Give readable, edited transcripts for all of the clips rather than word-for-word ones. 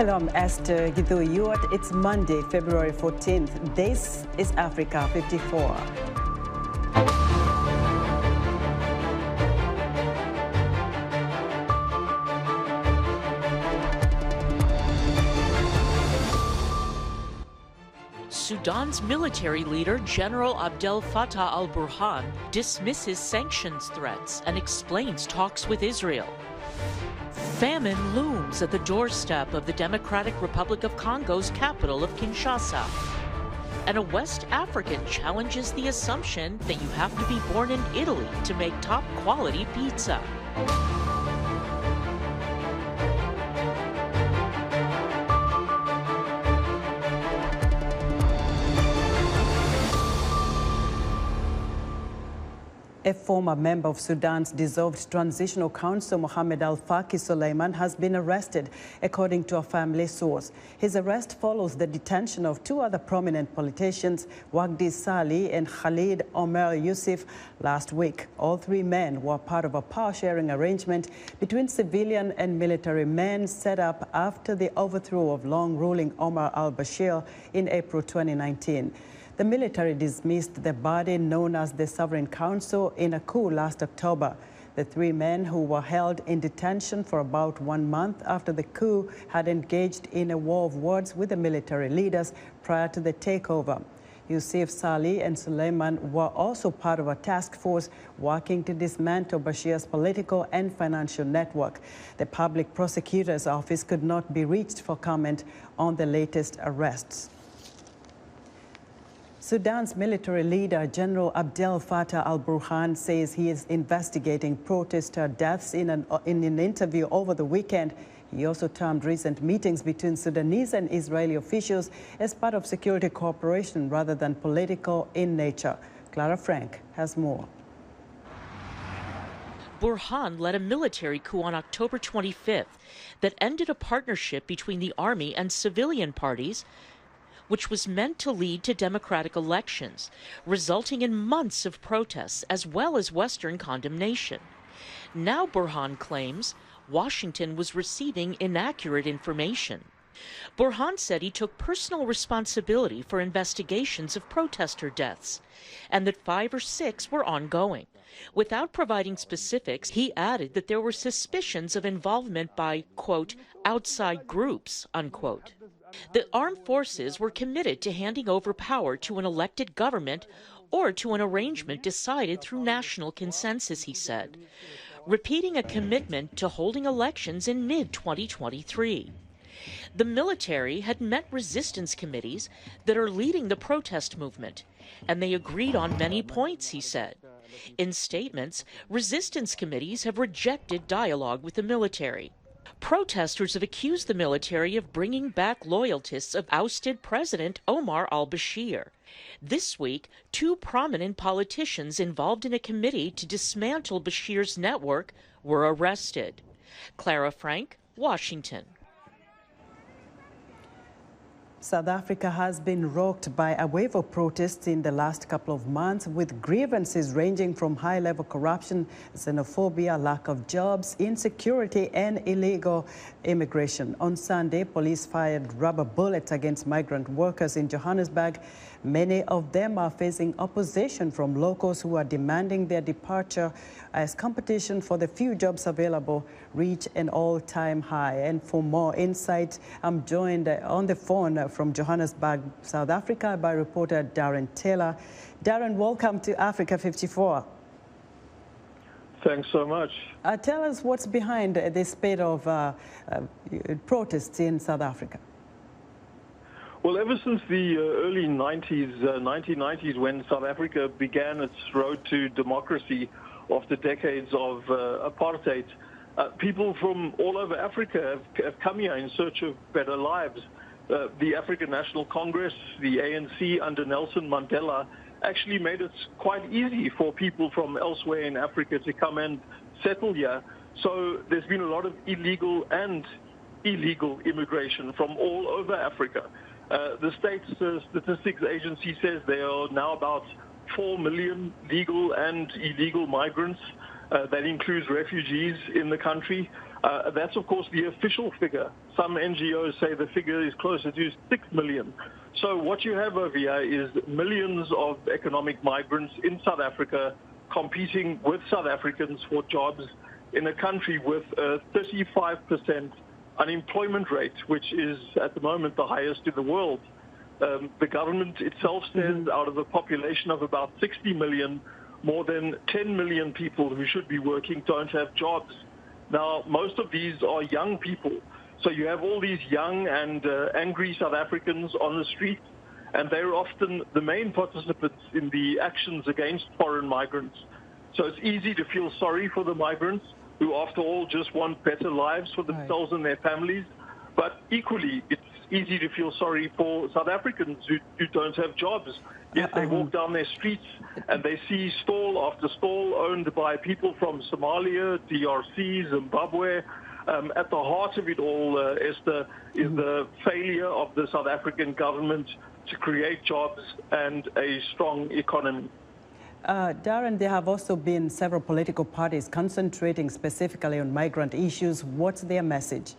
Hello, I'm Esther Gidhu-Ewart. It's Monday, February 14th. This is Africa 54. Sudan's military leader, General Abdel Fattah al-Burhan, dismisses sanctions threats and explains talks with Israel. Famine looms at the doorstep of the Democratic Republic of Congo's capital of Kinshasa. And a West African challenges the assumption that you have to be born in Italy to make top-quality pizza. A former member of Sudan's dissolved Transitional Council, Mohamed Al-Faki Suleiman, has been arrested, according to a family source. His arrest follows the detention of two other prominent politicians, Wagdi Salih and Khalid Omer Yousif, last week. All three men were part of a power-sharing arrangement between civilian and military men set up after the overthrow of long-ruling Omar al-Bashir in April 2019. The military dismissed the body known as the Sovereign Council in a coup last October. The three men, who were held in detention for about 1 month after the coup, had engaged in a war of words with the military leaders prior to the takeover. Yousif, Salih and Suleiman were also part of a task force working to dismantle Bashir's political and financial network. The public prosecutor's office could not be reached for comment on the latest arrests. Sudan's military leader, General Abdel Fattah al-Burhan, says he is investigating protester deaths in an interview over the weekend. He also termed recent meetings between Sudanese and Israeli officials as part of security cooperation rather than political in nature. Clara Frank has more. Burhan led a military coup on October 25th that ended a partnership between the army and civilian parties, which was meant to lead to democratic elections, resulting in months of protests as well as Western condemnation. Now Burhan claims Washington was receiving inaccurate information. Burhan said he took personal responsibility for investigations of protester deaths, and that 5 or 6 were ongoing. Without providing specifics, he added that there were suspicions of involvement by, quote, outside groups, unquote. The armed forces were committed to handing over power to an elected government or to an arrangement decided through national consensus, he said, repeating a commitment to holding elections in mid-2023. The military had met resistance committees that are leading the protest movement, and they agreed on many points, he said. In statements, resistance committees have rejected dialogue with the military. Protesters have accused the military of bringing back loyalists of ousted President Omar al-Bashir. This week, 2 prominent politicians involved in a committee to dismantle Bashir's network were arrested. Clara Frank, Washington. South Africa has been rocked by a wave of protests in the last couple of months, with grievances ranging from high-level corruption, xenophobia, lack of jobs, insecurity, and illegal immigration. On Sunday, police fired rubber bullets against migrant workers in Johannesburg. Many of them are facing opposition from locals who are demanding their departure as competition for the few jobs available reach an all-time high. And for more insight, I'm joined on the phone from Johannesburg, South Africa, by reporter Darren Taylor. Darren, welcome to Africa 54. Thanks so much. Tell us what's behind this spate of protests in South Africa. Well, ever since the early 1990s, when South Africa began its road to democracy after decades of apartheid, people from all over Africa have come here in search of better lives. The African National Congress, the ANC under Nelson Mandela, actually made it quite easy for people from elsewhere in Africa to come and settle here. So there's been a lot of illegal and illegal immigration from all over Africa. The state statistics agency says there are now about 4 million legal and illegal migrants. That includes refugees in the country. That's, of course, the official figure. Some NGOs say the figure is closer to 6 million. So what you have over here is millions of economic migrants in South Africa competing with South Africans for jobs in a country with a 35% unemployment rate, which is at the moment the highest in the world. The government itself says out of a population of about 60 million, more than 10 million people who should be working don't have jobs. Now, most of these are young people. So you have all these young and angry South Africans on the street, and they're often the main participants in the actions against foreign migrants. So it's easy to feel sorry for the migrants who, after all, just want better lives for themselves and their families. But equally, it's easy to feel sorry for South Africans who don't have jobs. Yet they walk down their streets and they see stall after stall owned by people from Somalia, DRC, Zimbabwe. At the heart of it all, Esther, is the failure of the South African government to create jobs and a strong economy. Darren, there have also been several political parties concentrating specifically on migrant issues. What's their message?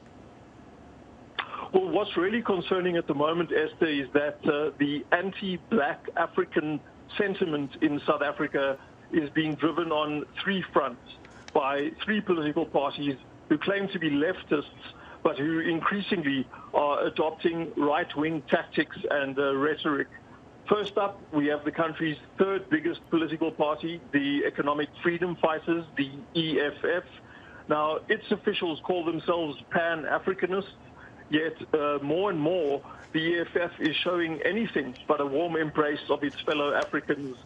Well, what's really concerning at the moment, Esther, is that the anti-black African sentiment in South Africa is being driven on three fronts by three political parties who claim to be leftists, but who increasingly are adopting right-wing tactics and rhetoric. First up, we have the country's third biggest political party, the Economic Freedom Fighters, the EFF. Now, its officials call themselves Pan-Africanists, yet more and more the EFF is showing anything but a warm embrace of its fellow Africans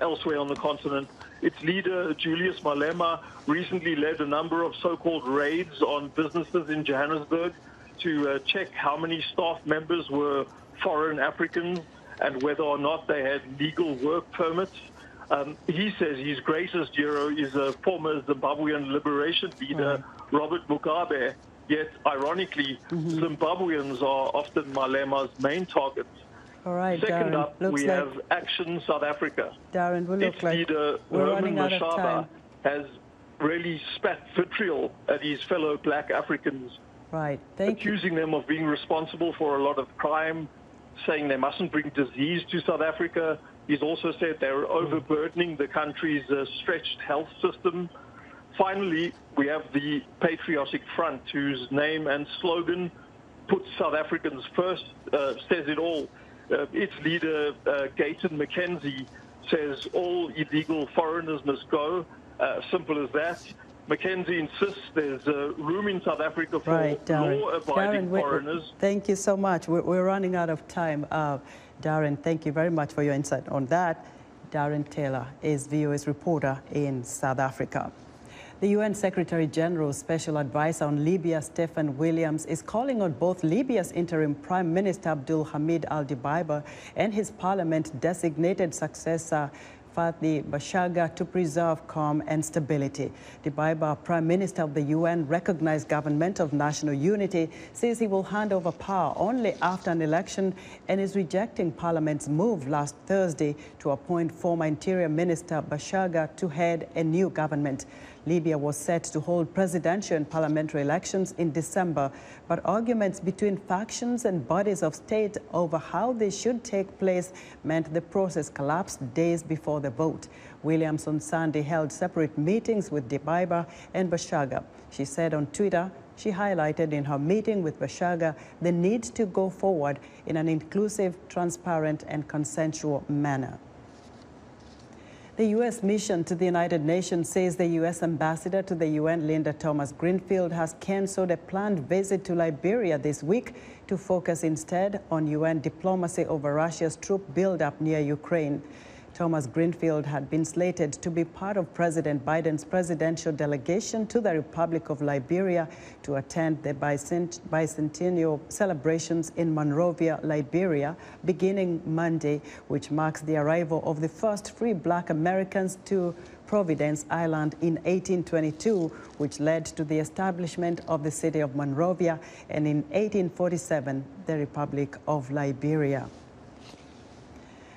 elsewhere on the continent. Its leader, Julius Malema, recently led a number of so-called raids on businesses in Johannesburg to check how many staff members were foreign Africans and whether or not they had legal work permits. He says his greatest hero is a former Zimbabwean liberation leader, Robert Mugabe. Yet, ironically, Zimbabweans are often Malema's main targets. All right, Second Darren, up, we have Action South Africa. Darren, its leader, Herman Mashaba, has really spat vitriol at his fellow black Africans, accusing them of being responsible for a lot of crime, saying they mustn't bring disease to South Africa. He's also said they're overburdening the country's stretched health system. Finally, we have the Patriotic Front, whose name and slogan, puts South Africans first, says it all. Its leader, Gayton McKenzie, says all illegal foreigners must go. Simple as that. McKenzie insists there's room in South Africa for law-abiding foreigners. Thank you so much. We're running out of time. Darren, thank you very much for your insight on that. Darren Taylor is VOA's reporter in South Africa. The UN Secretary General's Special Advisor on Libya, Stephen Williams, is calling on both Libya's interim Prime Minister Abdul Hamid al-Dibeiba and his parliament-designated successor, Fathi Bashagha, to preserve calm and stability. Dibeiba, Prime Minister of the UN-recognized government of national unity, says he will hand over power only after an election and is rejecting Parliament's move last Thursday to appoint former Interior Minister Bashagha to head a new government. Libya was set to hold presidential and parliamentary elections in December, but arguments between factions and bodies of state over how they should take place meant the process collapsed days before the vote. Williams on Sunday held separate meetings with Dibeiba and Bashagha. She said on Twitter she highlighted in her meeting with Bashagha the need to go forward in an inclusive, transparent and consensual manner. The U.S. mission to the United Nations says the U.S. ambassador to the UN, Linda Thomas-Greenfield, has cancelled a planned visit to Liberia this week to focus instead on UN diplomacy over Russia's troop buildup near Ukraine. Thomas-Greenfield had been slated to be part of President Biden's presidential delegation to the Republic of Liberia to attend the bicentennial celebrations in Monrovia, Liberia, beginning Monday, which marks the arrival of the first free black Americans to Providence Island in 1822, which led to the establishment of the city of Monrovia, and in 1847, the Republic of Liberia.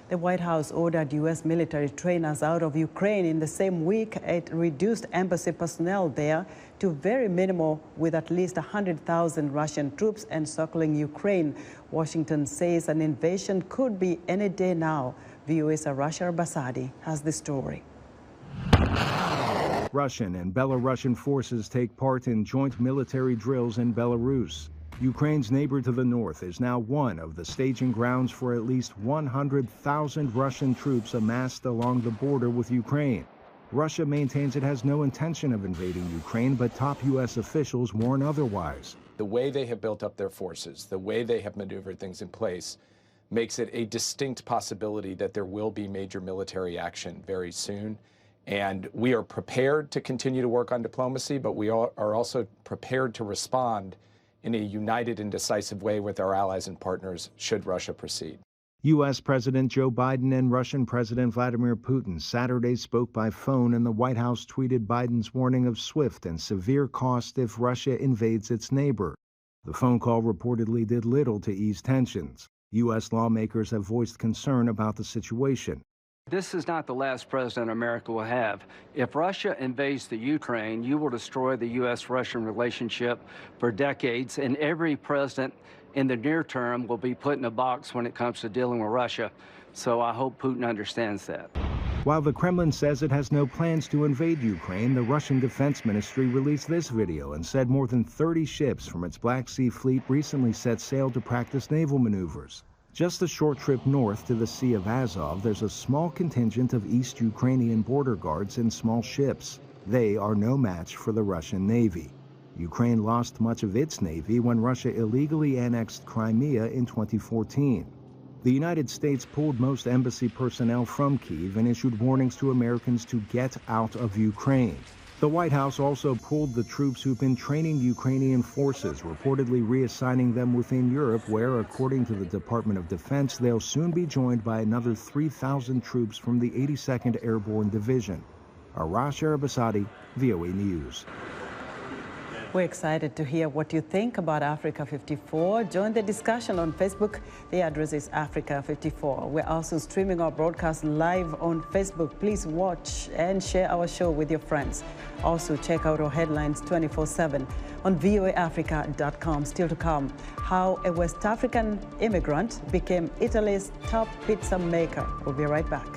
The White House ordered U.S. military trainers out of Ukraine in the same week. It reduced embassy personnel there to very minimal, with at least 100,000 Russian troops encircling Ukraine. Washington says an invasion could be any day now. VOA's Arasha Basadi has the story. Russian and Belarusian forces take part in joint military drills in Belarus. Ukraine's neighbor to the north is now one of the staging grounds for at least 100,000 Russian troops amassed along the border with Ukraine. Russia maintains it has no intention of invading Ukraine, but top U.S. officials warn otherwise. The way they have built up their forces, the way they have maneuvered things in place, makes it a distinct possibility that there will be major military action very soon. And we are prepared to continue to work on diplomacy, but we are also prepared to respond in a united and decisive way with our allies and partners should Russia proceed. U.S. President Joe Biden and Russian President Vladimir Putin Saturday spoke by phone, and the White House tweeted Biden's warning of swift and severe cost if Russia invades its neighbor. The phone call reportedly did little to ease tensions. U.S. lawmakers have voiced concern about the situation. This is not the last president America will have. If Russia invades the Ukraine, you will destroy the U.S.-Russian relationship for decades, and every president in the near term will be put in a box when it comes to dealing with Russia. So I hope Putin understands that. While the Kremlin says it has no plans to invade Ukraine, the Russian Defense Ministry released this video and said more than 30 ships from its Black Sea Fleet recently set sail to practice naval maneuvers. Just a short trip north to the Sea of Azov, there's a small contingent of East Ukrainian border guards in small ships. They are no match for the Russian Navy. Ukraine lost much of its navy when Russia illegally annexed Crimea in 2014. The United States pulled most embassy personnel from Kyiv and issued warnings to Americans to get out of Ukraine. The White House also pulled the troops who've been training Ukrainian forces, reportedly reassigning them within Europe, where, according to the Department of Defense, they'll soon be joined by another 3,000 troops from the 82nd Airborne Division. Arash Arabasadi, VOA News. We're excited to hear what you think about Africa 54. Join the discussion on Facebook. The address is Africa 54. We're also streaming our broadcast live on Facebook. Please watch and share our show with your friends. Also, check out our headlines 24/7 on voaafrica.com. Still to come, how a West African immigrant became Italy's top pizza maker. We'll be right back.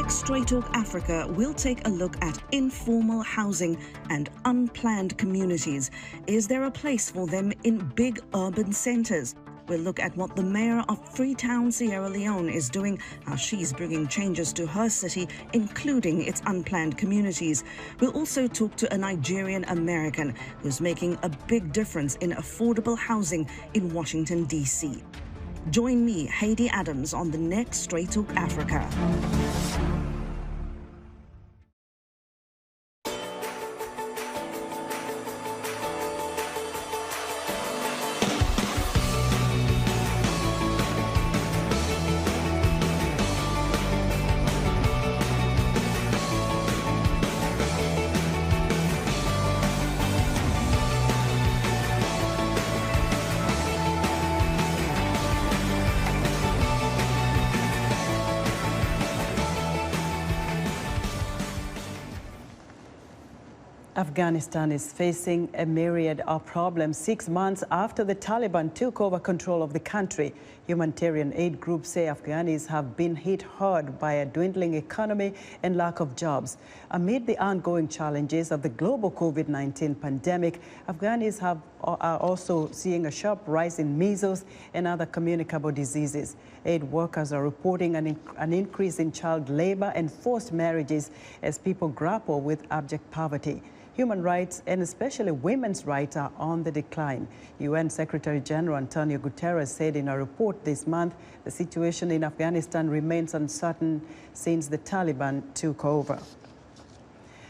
Straight Talk Africa, we'll take a look at informal housing and unplanned communities. Is there a place for them in big urban centers? We'll look at what the mayor of Freetown, Sierra Leone is doing, how she's bringing changes to her city, including its unplanned communities. We'll also talk to a Nigerian American who's making a big difference in affordable housing in Washington, D.C. Join me, Heidi Adams, on the next Straight Talk Africa. Afghanistan is facing a myriad of problems 6 months after the Taliban took over control of the country. Humanitarian aid groups say Afghanis have been hit hard by a dwindling economy and lack of jobs. Amid the ongoing challenges of the global COVID-19 pandemic, Afghanis are also seeing a sharp rise in measles and other communicable diseases. Aid workers are reporting an increase in child labor and forced marriages as people grapple with abject poverty. Human rights, and especially women's rights, are on the decline. UN Secretary General Antonio Guterres said in a report this month the situation in Afghanistan remains uncertain since the Taliban took over.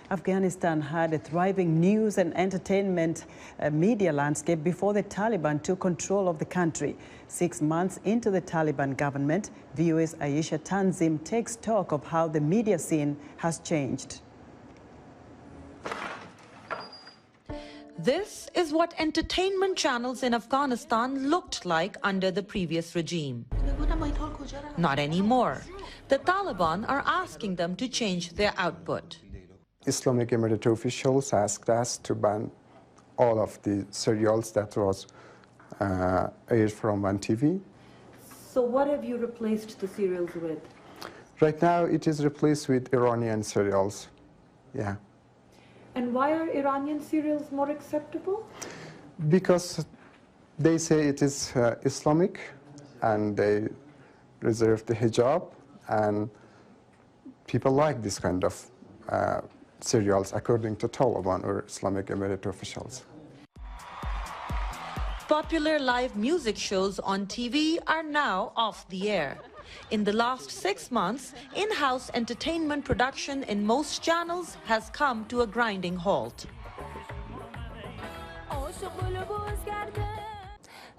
Afghanistan had a thriving news and entertainment media landscape before the Taliban took control of the country. 6 months into the Taliban government, VOA's Aisha Tanzim takes stock of how the media scene has changed. This is what entertainment channels in Afghanistan looked like under the previous regime. Not anymore. The Taliban are asking them to change their output. Islamic Emirate officials asked us to ban all of the serials that was aired from one TV. So what have you replaced the serials with? Right now it is replaced with Iranian serials. Yeah. And why are Iranian serials more acceptable? Because they say it is Islamic, and they reserve the hijab, and people like this kind of serials, according to Taliban or Islamic Emirate officials. Popular live music shows on TV are now off the air. In the last 6 months, in-house entertainment production in most channels has come to a grinding halt.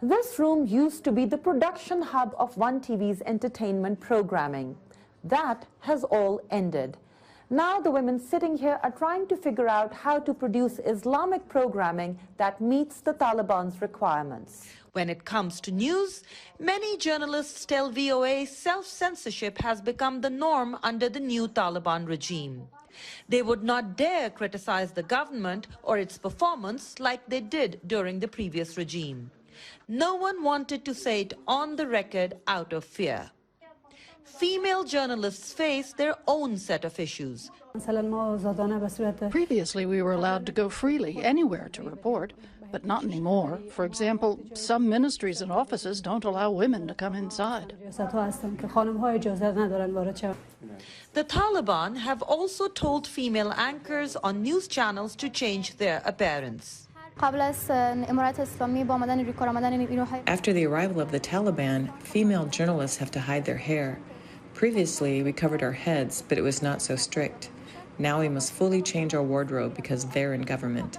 This room used to be the production hub of One TV's entertainment programming. That has all ended. Now the women sitting here are trying to figure out how to produce Islamic programming that meets the Taliban's requirements. When it comes to news, many journalists tell VOA self-censorship has become the norm under the new Taliban regime. They would not dare criticize the government or its performance like they did during the previous regime. No one wanted to say it on the record out of fear. Female journalists face their own set of issues. Previously, we were allowed to go freely anywhere to report, but not anymore. For example, some ministries and offices don't allow women to come inside. The Taliban have also told female anchors on news channels to change their appearance. After the arrival of the Taliban, female journalists have to hide their hair. Previously, we covered our heads, but it was not so strict. Now we must fully change our wardrobe because they're in government.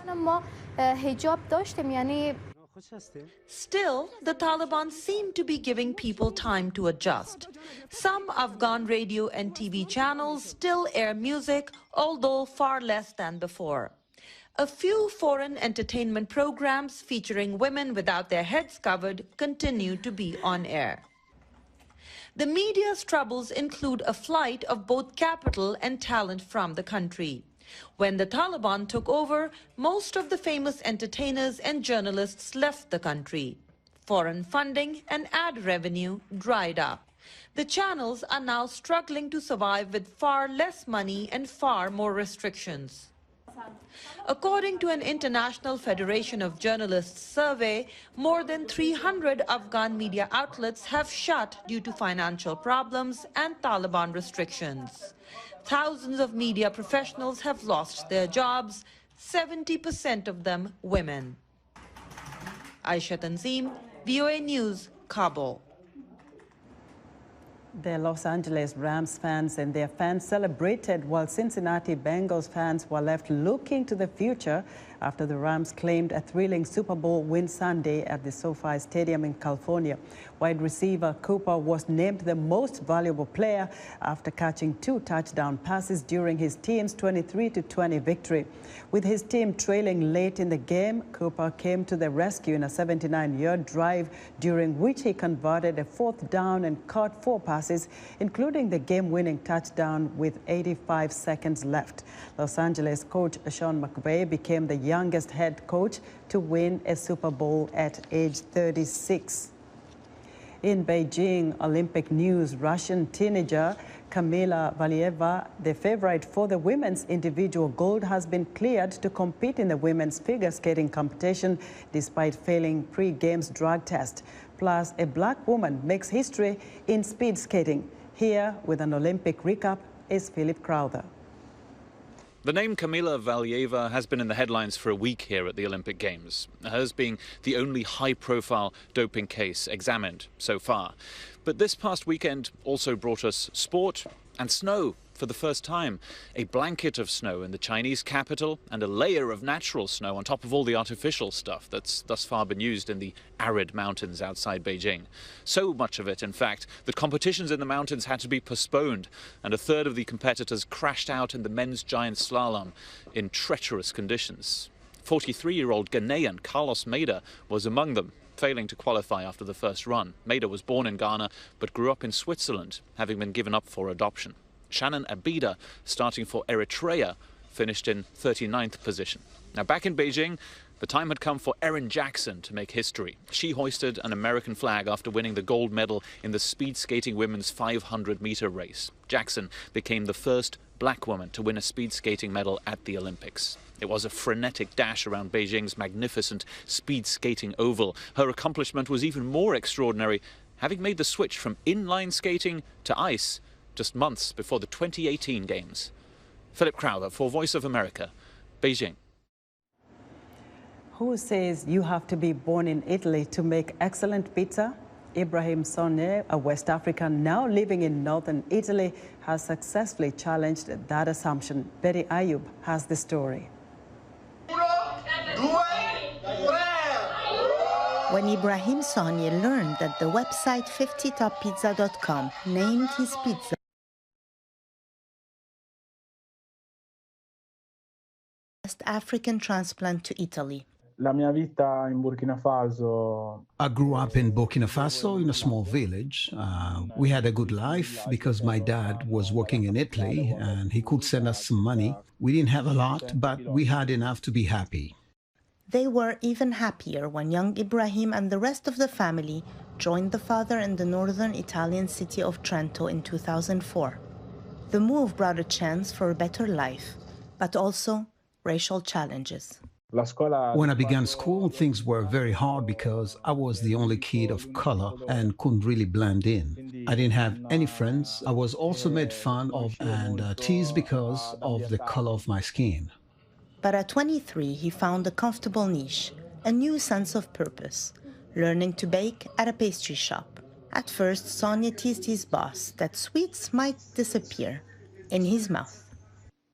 Still, the Taliban seem to be giving people time to adjust. Some Afghan radio and TV channels still air music, although far less than before. A few foreign entertainment programs featuring women without their heads covered continue to be on air. The media's troubles include a flight of both capital and talent from the country. When the Taliban took over, most of the famous entertainers and journalists left the country. Foreign funding and ad revenue dried up. The channels are now struggling to survive with far less money and far more restrictions. According to an International Federation of Journalists survey, more than 300 Afghan media outlets have shut due to financial problems and Taliban restrictions. Thousands of media professionals have lost their jobs, 70% of them women. Aisha Tanzim, VOA News, Kabul. The Los Angeles Rams fans and their fans celebrated while Cincinnati Bengals fans were left looking to the future after the Rams claimed a thrilling Super Bowl win Sunday at the SoFi Stadium in California. Wide receiver Cooper was named the most valuable player after catching 2 touchdown passes during his team's 23-20 victory. With his team trailing late in the game, Cooper came to the rescue in a 79-yard drive during which he converted a 4th down and caught 4 passes, including the game-winning touchdown with 85 seconds left. Los Angeles coach Sean McVay became the youngest head coach to win a Super Bowl at age 36. In Beijing, Olympic news, Russian teenager Kamila Valieva, the favorite for the women's individual gold, has been cleared to compete in the women's figure skating competition despite failing pre-games drug test. Plus, a black woman makes history in speed skating. Here with an Olympic recap is Philip Crowther. The name Kamila Valieva has been in the headlines for a week here at the Olympic Games, hers being the only high-profile doping case examined so far. But this past weekend also brought us sport and snow for the first time. A blanket of snow in the Chinese capital and a layer of natural snow on top of all the artificial stuff that's thus far been used in the arid mountains outside Beijing. So much of it, in fact, that competitions in the mountains had to be postponed, and a third of the competitors crashed out in the men's giant slalom in treacherous conditions. 43-year-old Ghanaian Carlos Maida was among them, failing to qualify after the first run. Maida was born in Ghana but grew up in Switzerland, having been given up for adoption. Shannon Abida, starting for Eritrea, finished in 39th position. Now back in Beijing, the time had come for Erin Jackson to make history. She hoisted an American flag after winning the gold medal in the speed skating women's 500-meter race. Jackson became the first black woman to win a speed skating medal at the Olympics. It was a frenetic dash around Beijing's magnificent speed skating oval. Her accomplishment was even more extraordinary, having made the switch from inline skating to ice just months before the 2018 Games. Philip Crowther for Voice of America, Beijing. Who says you have to be born in Italy to make excellent pizza? Ibrahim Sonne, a West African now living in northern Italy, has successfully challenged that assumption. Betty Ayub has the story. When Ibrahim Sonne learned that the website 50toppizza.com named his pizza West African transplant to Italy. La mia vita in Burkina Faso. I grew up in Burkina Faso in a small village. We had a good life because my dad was working in Italy and he could send us some money. We didn't have a lot, but we had enough to be happy. They were even happier when young Ibrahim and the rest of the family joined the father in the northern Italian city of Trento in 2004. The move brought a chance for a better life, but also racial challenges. When I began school, things were very hard because I was the only kid of color and couldn't really blend in. I didn't have any friends. I was also made fun of and teased because of the color of my skin. But at 23, he found a comfortable niche, a new sense of purpose, learning to bake at a pastry shop. At first, Sonne teased his boss that sweets might disappear in his mouth.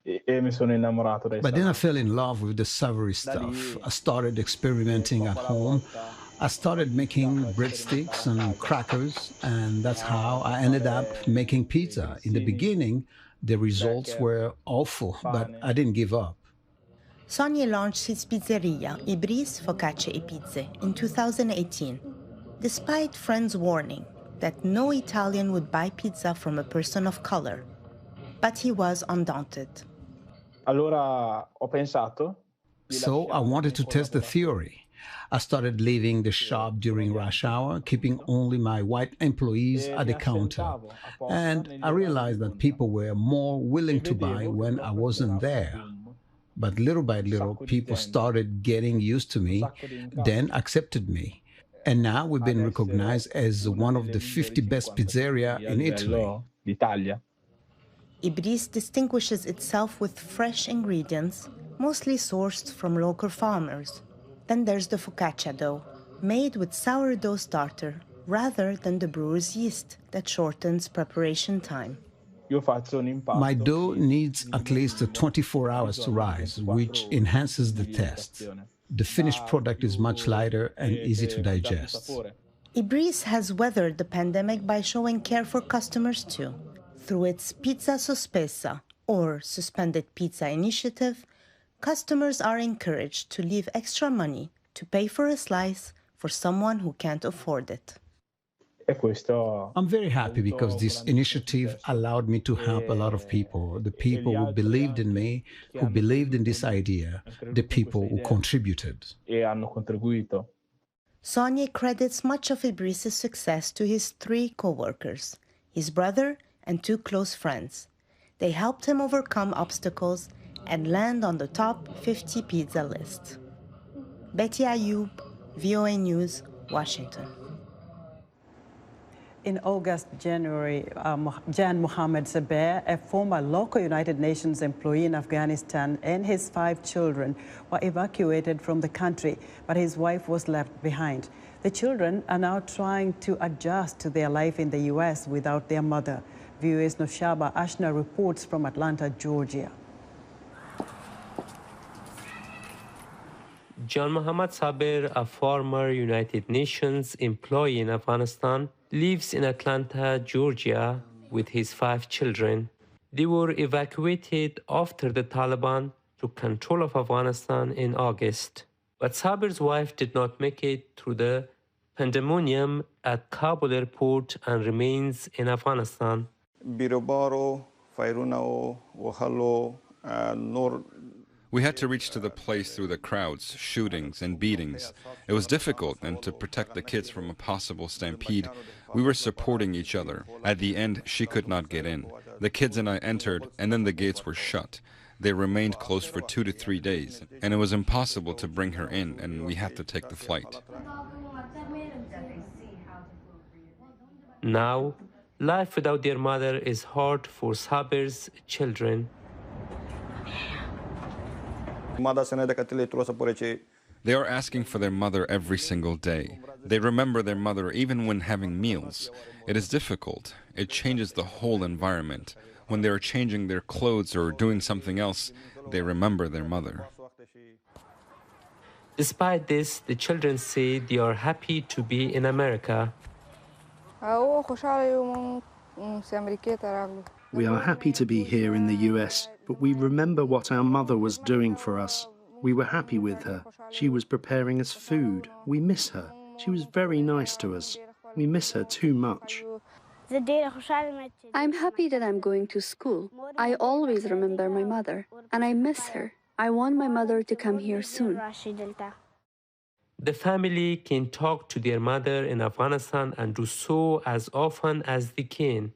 But then I fell in love with the savory stuff. I started experimenting at home. I started making breadsticks and crackers, and that's how I ended up making pizza. In the beginning, the results were awful, but I didn't give up. Sonne launched his pizzeria, Ibris Focacce e Pizze, in 2018, despite friends' warning that no Italian would buy pizza from a person of color. But he was undaunted. So I wanted to test the theory. I started leaving the shop during rush hour, keeping only my white employees at the counter. And I realized that people were more willing to buy when I wasn't there. But little by little, people started getting used to me, then accepted me. And now we've been recognized as one of the 50 best pizzeria in Italy. Ibris distinguishes itself with fresh ingredients, mostly sourced from local farmers. Then there's the focaccia dough, made with sourdough starter rather than the brewer's yeast that shortens preparation time. My dough needs at least 24 hours to rise, which enhances the taste. The finished product is much lighter and easy to digest. Ibris has weathered the pandemic by showing care for customers too. Through its Pizza Sospesa, or Suspended Pizza initiative, customers are encouraged to leave extra money to pay for a slice for someone who can't afford it. I'm very happy because this initiative allowed me to help a lot of people, the people who believed in me, who believed in this idea, the people who contributed. Sonne credits much of Ibris' success to his 3 co-workers, his brother and 2 close friends. They helped him overcome obstacles and land on the top 50 pizza list. Betty Ayub, VOA News, Washington. In August, January, Jan Mohammed Saber, a former local United Nations employee in Afghanistan, and his 5 children were evacuated from the country, but his wife was left behind. The children are now trying to adjust to their life in the U.S. without their mother. VOA's Noshaba Ashna reports from Atlanta, Georgia. Jan Mohammed Saber, a former United Nations employee in Afghanistan, lives in Atlanta, Georgia, with his 5 children. They were evacuated after the Taliban took control of Afghanistan in August. But Sabir's wife did not make it through the pandemonium at Kabul airport and remains in Afghanistan. We had to reach to the place through the crowds, shootings, and beatings. It was difficult, and to protect the kids from a possible stampede, we were supporting each other. At the end, she could not get in. The kids and I entered, and then the gates were shut. They remained closed for 2 to 3 days, and it was impossible to bring her in, and we had to take the flight. Now, life without their mother is hard for Sabir's children. They are asking for their mother every single day. They remember their mother even when having meals. It is difficult. It changes the whole environment. When they are changing their clothes or doing something else, they remember their mother. Despite this, the children say they are happy to be in America. We are happy to be here in the US, but we remember what our mother was doing for us. We were happy with her. She was preparing us food. We miss her. She was very nice to us. We miss her too much. I'm happy that I'm going to school. I always remember my mother, and I miss her. I want my mother to come here soon. The family can talk to their mother in Afghanistan and do so as often as they can.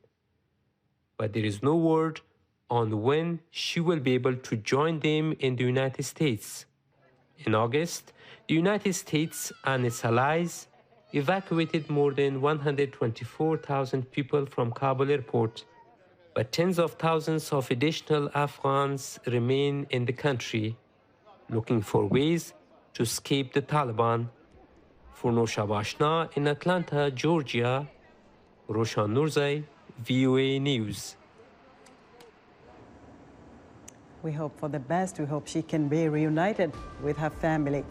But there is no word on when she will be able to join them in the United States. In August, the United States and its allies evacuated more than 124,000 people from Kabul airport, but tens of thousands of additional Afghans remain in the country, looking for ways to escape the Taliban. For Noshab Ashna in Atlanta, Georgia, Roshan Nurzai, VOA News. We hope for the best. We hope she can be reunited with her family.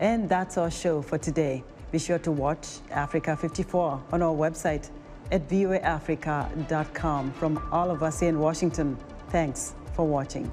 And that's our show for today. Be sure to watch Africa 54 on our website at voaafrica.com. From all of us here in Washington, thanks for watching.